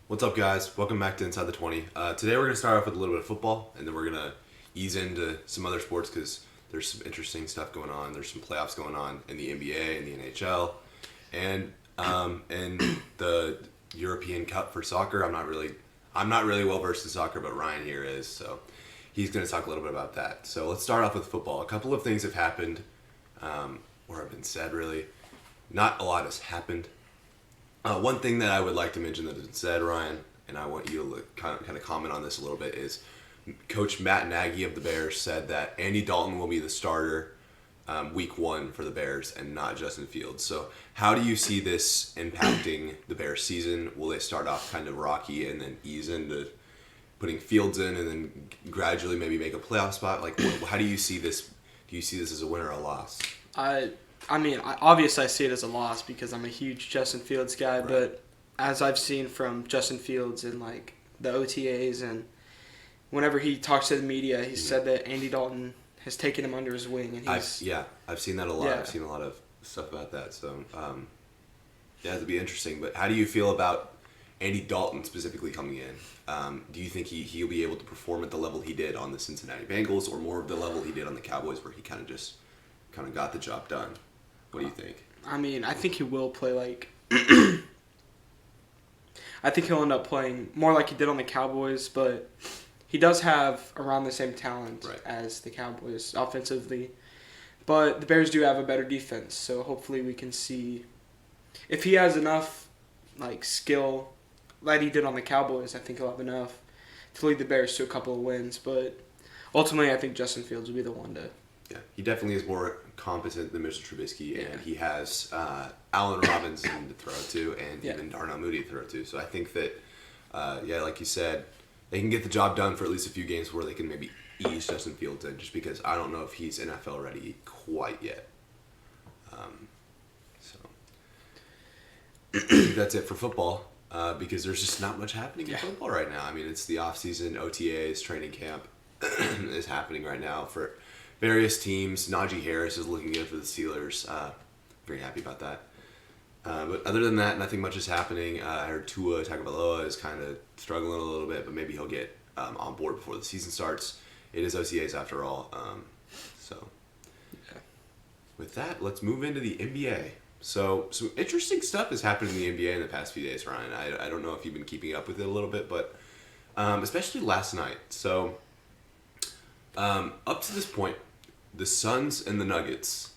What's up, guys? Welcome back to Inside the 20. Today we're going to start off with a little bit of football, and then we're going to ease into some other sports because there's some interesting stuff going on. There's some playoffs going on in the NBA and the NHL, and the European Cup for soccer. I'm not really well versed in soccer, but Ryan here is, so he's going to talk a little bit about that. So let's start off with football. A couple of things have happened, or have been said. Really, not a lot has happened. One thing that I would like to mention that has been said, Ryan, and I want you to kind of comment on this a little bit, is Coach Matt Nagy of the Bears said that Andy Dalton will be the starter week 1 for the Bears and not Justin Fields. So how do you see this impacting the Bears season? Will they start off kind of rocky and then ease into putting Fields in and then gradually maybe make a playoff spot? Like, how do you see this? Do you see this as a win or a loss? Obviously I see it as a loss because I'm a huge Justin Fields guy, Right. But as I've seen from Justin Fields in like the OTAs and whenever he talks to the media, he said that Andy Dalton has taken him under his wing, and I've seen that a lot. Yeah. I've seen a lot of stuff about that. So it'll be interesting. But how do you feel about Andy Dalton specifically coming in? Do you think he'll be able to perform at the level he did on the Cincinnati Bengals, or more of the level he did on the Cowboys, where he kind of got the job done? What do you think? I think he will play like. I think he'll end up playing more like he did on the Cowboys, but he does have around the same talent Right. as the Cowboys offensively. But the Bears do have a better defense, so hopefully we can see if he has enough like skill that he did on the Cowboys. I think he'll have enough to lead the Bears to a couple of wins. But ultimately, I think Justin Fields will be the one to. Yeah, he definitely is more competent than Mr. Trubisky, Yeah. and he has Allen Robinson to throw to, and Yeah. even Darnell Mooney to throw to. So I think that, like you said, they can get the job done for at least a few games where they can maybe ease Justin Fields in, just because I don't know if he's NFL ready quite yet. So I think that's it for football, because there's just not much happening in football right now. I mean, it's the off-season, OTAs, training camp is happening right now for various teams. Najee Harris is looking good for the Steelers. Very happy about that. But other than that, nothing much is happening. I heard Tua Tagovailoa is kind of struggling a little bit, but maybe he'll get on board before the season starts. It is OTAs after all. With that, let's move into the NBA. So some interesting stuff has happened in the NBA in the past few days, Ryan. I don't know if you've been keeping up with it a little bit, but especially last night. So up to this point, the Suns and the Nuggets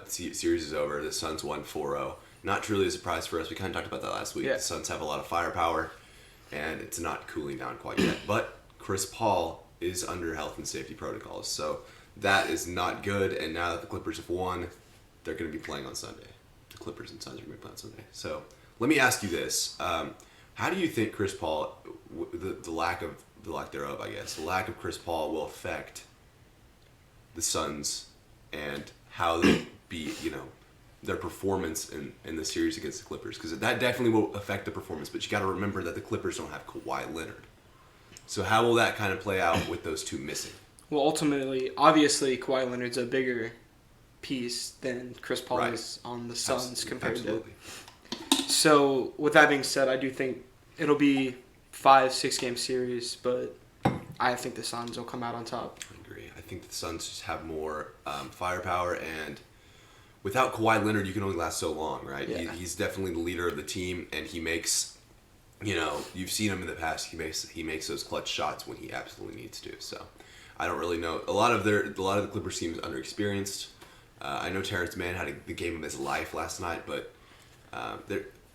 series is over. The Suns won 4-0. Not truly a surprise for us. We kind of talked about that last week. Yeah. The Suns have a lot of firepower, and it's not cooling down quite yet. But Chris Paul is under health and safety protocols, so that is not good. And now that the Clippers have won, they're going to be playing on Sunday. The Clippers and Suns are going to be playing on Sunday. So let me ask you this: how do you think Chris Paul, the lack thereof, I guess, the lack of Chris Paul will affect the Suns and how they be, their performance in the series against the Clippers? Because that definitely will affect the performance, but you got to remember that the Clippers don't have Kawhi Leonard. So how will that kind of play out with those two missing? Well, ultimately, obviously, Kawhi Leonard's a bigger piece than Chris Paul Right. is on the Suns compared Absolutely. to. So, with that being said, I do think it'll be 5-6 game series, but I think the Suns will come out on top. I agree. I think the Suns just have more firepower, and without Kawhi Leonard, you can only last so long, right? Yeah. He's definitely the leader of the team, and he makes, you've seen him in the past. He makes those clutch shots when he absolutely needs to. So, I don't really know. A lot of the Clippers team is underexperienced. I know Terrence Mann had the game of his life last night, but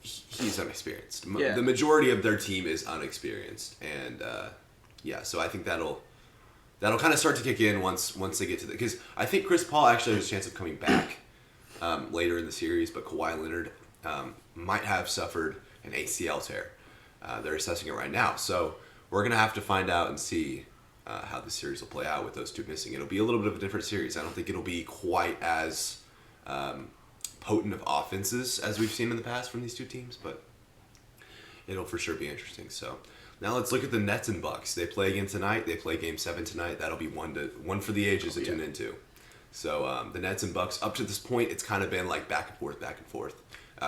he's unexperienced. Yeah. The majority of their team is unexperienced, and so I think that'll kind of start to kick in once they get to because I think Chris Paul actually has a chance of coming back later in the series, but Kawhi Leonard might have suffered an ACL tear. They're assessing it right now, so we're gonna have to find out and see how the series will play out with those two missing. It'll be a little bit of a different series. I don't think it'll be quite as potent of offenses as we've seen in the past from these two teams, but it'll for sure be interesting. So now let's look at the Nets and Bucks. They play again tonight. They play Game 7 tonight. That'll be one for the ages to tune into. So the Nets and Bucks, up to this point, it's kind of been like back and forth.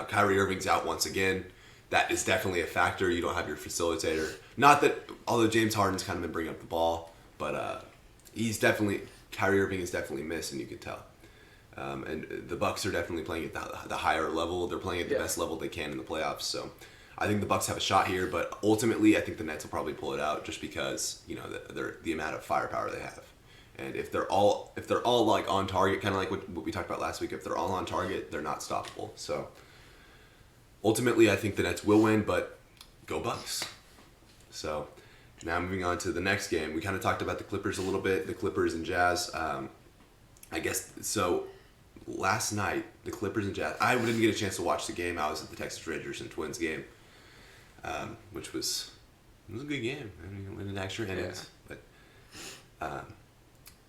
Kyrie Irving's out once again. that is definitely a factor. You don't have your facilitator. Not that, although James Harden's kind of been bringing up the ball, but he's definitely, Kyrie Irving is definitely missed, and you can tell. And the Bucks are definitely playing at the higher level. They're playing at the best level they can in the playoffs. So I think the Bucks have a shot here, but ultimately I think the Nets will probably pull it out just because the amount of firepower they have. And if they're all like on target, kind of like what we talked about last week, if they're all on target, they're not stoppable. So ultimately, I think the Nets will win, but go Bucks. So now moving on to the next game, we kind of talked about the Clippers a little bit, the Clippers and Jazz. I guess so. Last night, the Clippers and Jazz. I didn't get a chance to watch the game. I was at the Texas Rangers and Twins game, which was a good game. I mean, it went in extra innings, but.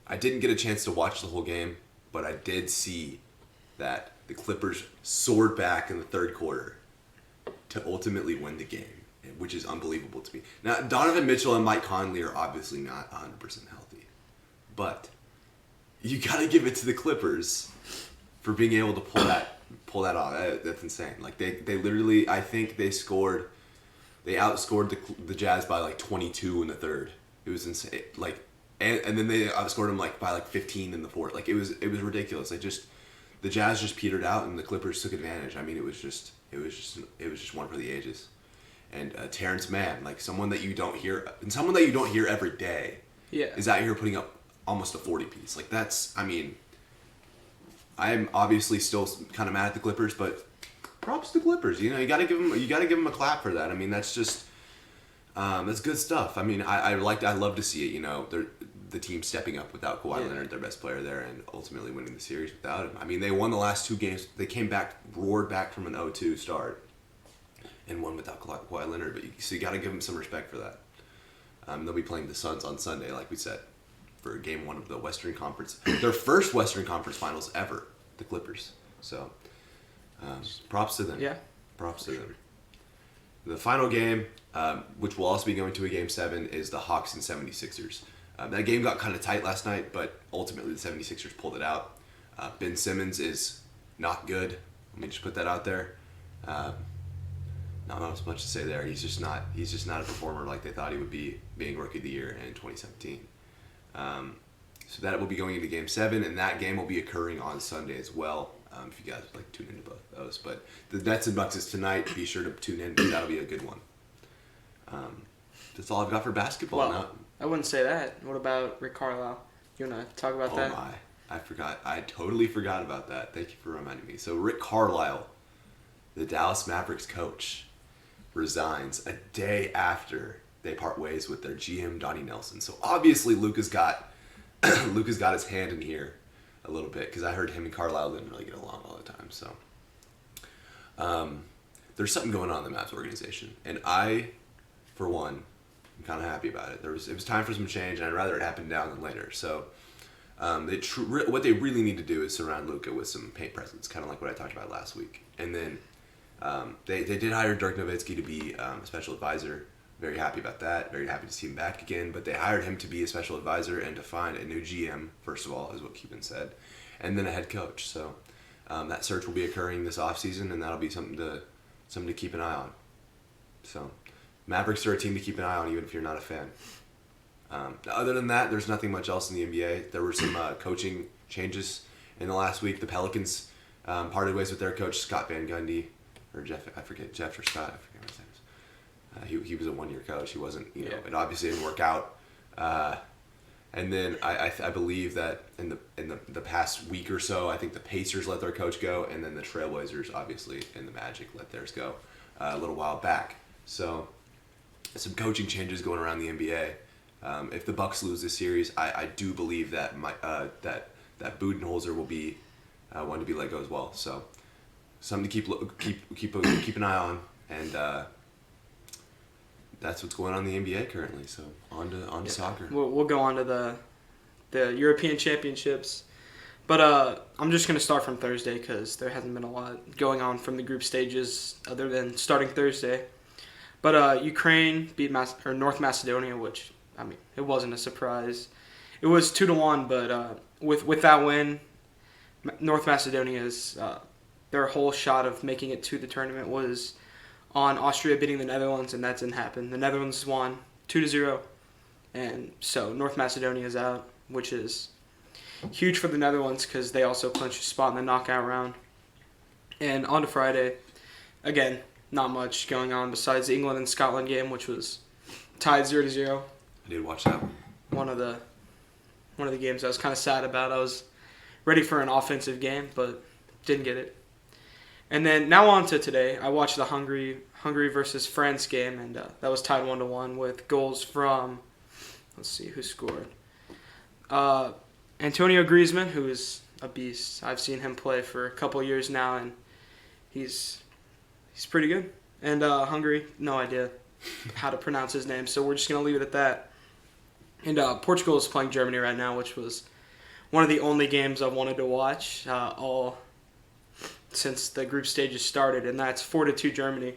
I didn't get a chance to watch the whole game, but I did see that the Clippers soared back in the third quarter to ultimately win the game, which is unbelievable to me. Now, Donovan Mitchell and Mike Conley are obviously not 100% healthy, but you got to give it to the Clippers for being able to pull that off. That's insane. Like they literally, I think they outscored the Jazz by like 22 in the third. It was insane. Like. And then they outscored them by 15 in the fourth. Like it was ridiculous. Like the Jazz just petered out and the Clippers took advantage. I mean, it was just one for the ages. And Terrence Mann, like someone that you don't hear every day, is out here putting up almost a 40 piece. Like that's, I mean, I'm obviously still kind of mad at the Clippers, but props to the Clippers. You gotta give them a clap for that. I mean, that's just. That's good stuff. I mean, I love to see it. The team stepping up without Kawhi Leonard, their best player there, and ultimately winning the series without him. I mean, they won the last two games. They came back, roared back from an 0-2 start, and won without Kawhi Leonard. So you got to give them some respect for that. They'll be playing the Suns on Sunday, like we said, for Game 1 of the Western Conference, their first Western Conference Finals ever. The Clippers. So, props to them. Yeah. Props to them. The final game, which will also be going to a Game 7, is the Hawks and 76ers. That game got kind of tight last night, but ultimately the 76ers pulled it out. Ben Simmons is not good. Let me just put that out there. Not much to say there. He's just not a performer like they thought he would be, being Rookie of the Year in 2017. So that will be going into Game 7, and that game will be occurring on Sunday as well. If you guys would like to tune into both of those. But the Nets and Bucks is tonight. Be sure to tune in because that'll be a good one. That's all I've got for basketball. Well, now. I wouldn't say that. What about Rick Carlisle? You want to talk about that? Oh my. I forgot. I totally forgot about that. Thank you for reminding me. So Rick Carlisle, the Dallas Mavericks coach, resigns a day after they part ways with their GM, Donnie Nelson. So obviously Luka's got his hand in here a little bit because I heard him and Carlisle didn't really get along all the time. So there's something going on in the Mavs organization, and I, for one, I'm kind of happy about it. It was time for some change, and I'd rather it happen now than later. So what they really need to do is surround Luka with some paint presence, kind of like what I talked about last week. And then they did hire Dirk Nowitzki to be a special advisor. Very happy about that. Very happy to see him back again. But they hired him to be a special advisor and to find a new GM, first of all, is what Cuban said, and then a head coach. So that search will be occurring this offseason, and that'll be something to keep an eye on. So Mavericks are a team to keep an eye on, even if you're not a fan. Other than that, there's nothing much else in the NBA. There were some coaching changes in the last week. The Pelicans parted ways with their coach, Scott Van Gundy, or Jeff or Scott, I forget what his name is. He was a one-year coach. He wasn't, it obviously didn't work out. And then I believe that in the past week or so, I think the Pacers let their coach go, and then the Trailblazers, obviously, and the Magic let theirs go a little while back. So some coaching changes going around the NBA. If the Bucks lose this series, I do believe that that Budenholzer will be one to be let go as well. So something to keep an eye on, and that's what's going on in the NBA currently. So on to soccer. We'll go on to the European Championships, but I'm just gonna start from Thursday because there hasn't been a lot going on from the group stages other than starting Thursday. But Ukraine beat North Macedonia, which, I mean, it wasn't a surprise. It was 2-1, but with that win, North Macedonia's their whole shot of making it to the tournament was on Austria beating the Netherlands, and that didn't happen. The Netherlands won 2-0, and so North Macedonia is out, which is huge for the Netherlands because they also clinched a spot in the knockout round. And on to Friday, again, not much going on besides the England and Scotland game, which was tied 0-0. I did watch that one. One of the games I was kind of sad about. I was ready for an offensive game, but didn't get it. And then now on to today. I watched the Hungary versus France game, and that was tied 1-1 with goals from, let's see who scored. Antonio Griezmann, who is a beast. I've seen him play for a couple years now, and he's pretty good. And Hungary, no idea how to pronounce his name, so we're just gonna leave it at that. And Portugal is playing Germany right now, which was one of the only games I've wanted to watch all since the group stages started, and that's 4-2 Germany.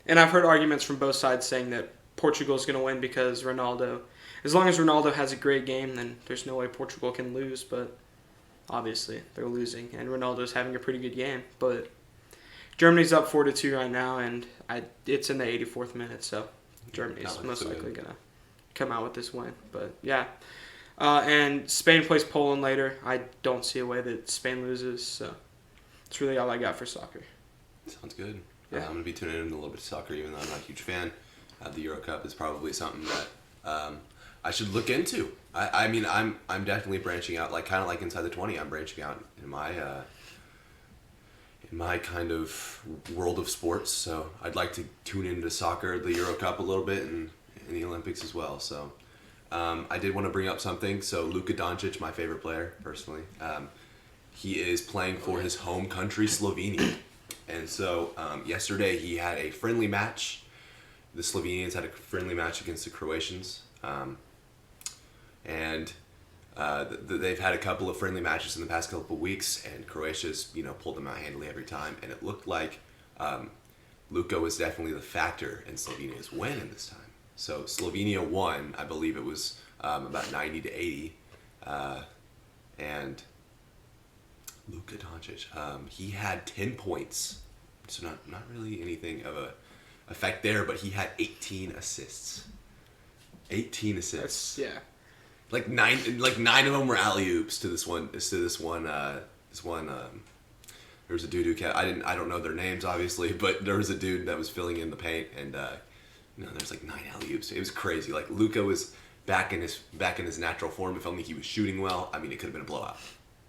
And I've heard arguments from both sides saying that Portugal is going to win because Ronaldo. As long as Ronaldo has a great game, then there's no way Portugal can lose, but obviously they're losing, and Ronaldo's having a pretty good game. But Germany's up 4-2 right now, and it's in the 84th minute, so Germany's most likely going to come out with this win. But yeah. And Spain plays Poland later. I don't see a way that Spain loses, so that's really all I got for soccer. Sounds good. Yeah. I'm going to be tuning in a little bit to soccer, even though I'm not a huge fan. The Euro Cup is probably something that I should look into. I mean, I'm definitely branching out, like kind of like Inside the 20. I'm branching out in my kind of world of sports. So I'd like to tune into soccer, the Euro Cup a little bit, and the Olympics as well. So I did want to bring up something. So Luka Doncic, my favorite player, personally, he is playing for his home country, Slovenia. And so yesterday he had a friendly match. The Slovenians had a friendly match against the Croatians. And they've had a couple of friendly matches in the past couple of weeks, and Croatia's pulled them out handily every time. And it looked like Luka was definitely the factor in Slovenia's win in this time. So Slovenia won, I believe it was about 90-80, and Luka Doncic, he had 10 points, so not really anything of a effect there, but he had 18 assists. 18 assists. Yeah. Like nine of them were alley oops to this one. There was a dude who I don't know their names obviously, but there was a dude that was filling in the paint, and there's like 9 alley oops. It was crazy. Like Luka was back in his natural form. If only he was shooting well. I mean, it could have been a blowout,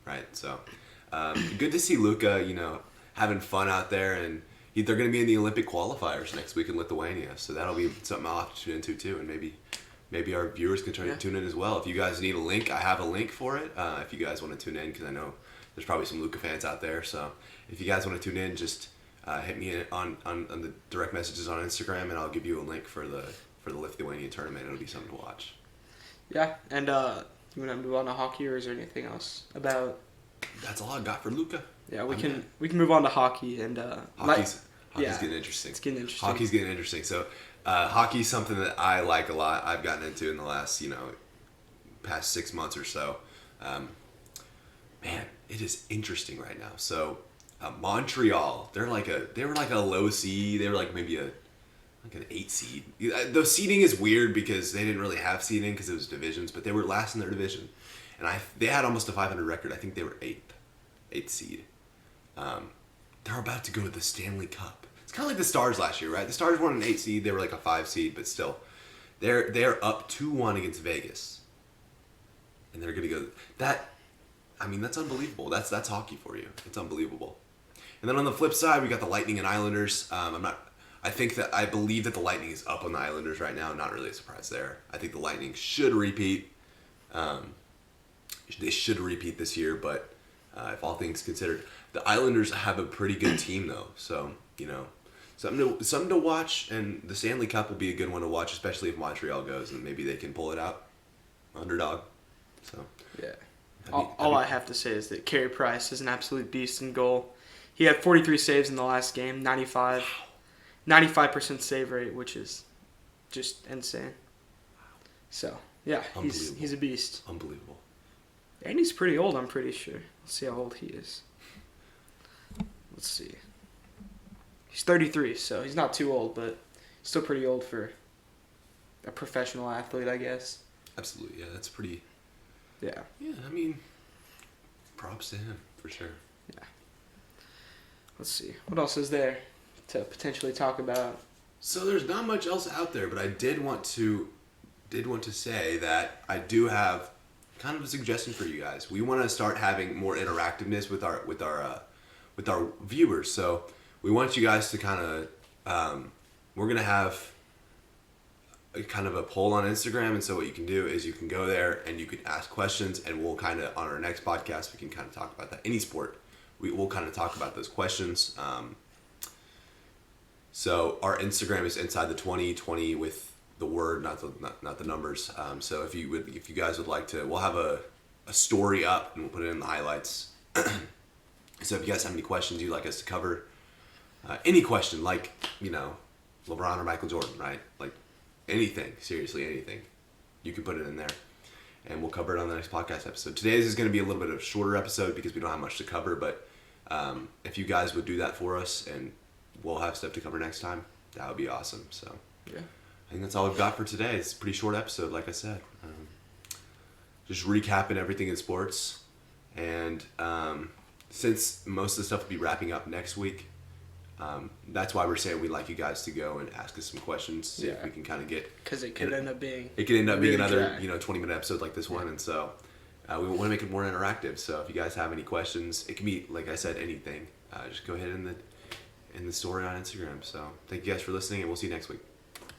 right? So. Good to see Luka, having fun out there, and they're going to be in the Olympic qualifiers next week in Lithuania, so that'll be something I'll have to tune into too, and maybe our viewers can try to tune in as well. If you guys need a link, I have a link for it. If you guys want to tune in, because I know there's probably some Luka fans out there, so if you guys want to tune in, just hit me on the direct messages on Instagram, and I'll give you a link for the Lithuanian tournament. It'll be something to watch. Yeah, and you want to move on to hockey, or is there anything else about? That's all I got for Luka. Yeah, we can move on to hockey, and hockey's getting interesting. It's getting interesting. Hockey's getting interesting. So, hockey's something that I like a lot. I've gotten into in the last past 6 months or so. Man, it is interesting right now. So, Montreal, they were like a low seed. They were like maybe an 8 seed. The seeding is weird because they didn't really have seeding because it was divisions, but they were last in their division. And they had almost a 500 record. I think they were 8th seed. They're about to go to the Stanley Cup. It's kind of like the Stars last year, right? The Stars won an 8 seed. They were like a 5 seed, but still, they're up 2-1 against Vegas, and they're gonna go. That's unbelievable. That's hockey for you. It's unbelievable. And then on the flip side, we got the Lightning and Islanders. I believe that the Lightning is up on the Islanders right now. Not really a surprise there. I think the Lightning should repeat. They should repeat this year, but if all things considered, the Islanders have a pretty good team though. So something to watch, and the Stanley Cup will be a good one to watch, especially if Montreal goes and maybe they can pull it out. Underdog. So yeah. All I have to say is that Carey Price is an absolute beast in goal. He had 43 saves in the last game, 95% save rate, which is just insane. So yeah, he's a beast. Unbelievable. And he's pretty old, I'm pretty sure. Let's see how old he is. Let's see. He's 33, so he's not too old, but still pretty old for a professional athlete, I guess. Absolutely, yeah, that's pretty. Yeah. Yeah, I mean, props to him for sure. Yeah. Let's see. What else is there to potentially talk about? So there's not much else out there, but I did want to say that I do have kind of a suggestion for you guys. We want to start having more interactiveness with our viewers. So we want you guys to kind of we're gonna have a kind of a poll on Instagram, and so what you can do is you can go there and you can ask questions, and we'll kind of on our next podcast we can kind of talk about that. Any sport, we'll kind of talk about those questions. So our Instagram is inside the 20 with the word, not the numbers. So if you guys would like to, we'll have a story up and we'll put it in the highlights. So if you guys have any questions you'd like us to cover, any question like LeBron or Michael Jordan, right? Like anything, seriously anything, you can put it in there, and we'll cover it on the next podcast episode. Today's is going to be a little bit of a shorter episode because we don't have much to cover, but if you guys would do that for us and we'll have stuff to cover next time, that would be awesome. So Yeah. I think that's all we've got for today. It's a pretty short episode, like I said. Just recapping everything in sports. And since most of the stuff will be wrapping up next week, that's why we're saying we'd like you guys to go and ask us some questions. See if we can kind of get... Because it could end up being... It could end up being really another dry. 20-minute episode like this one. And so we want to make it more interactive. So if you guys have any questions, it can be, like I said, anything. Just go ahead in the story on Instagram. So thank you guys for listening, and we'll see you next week.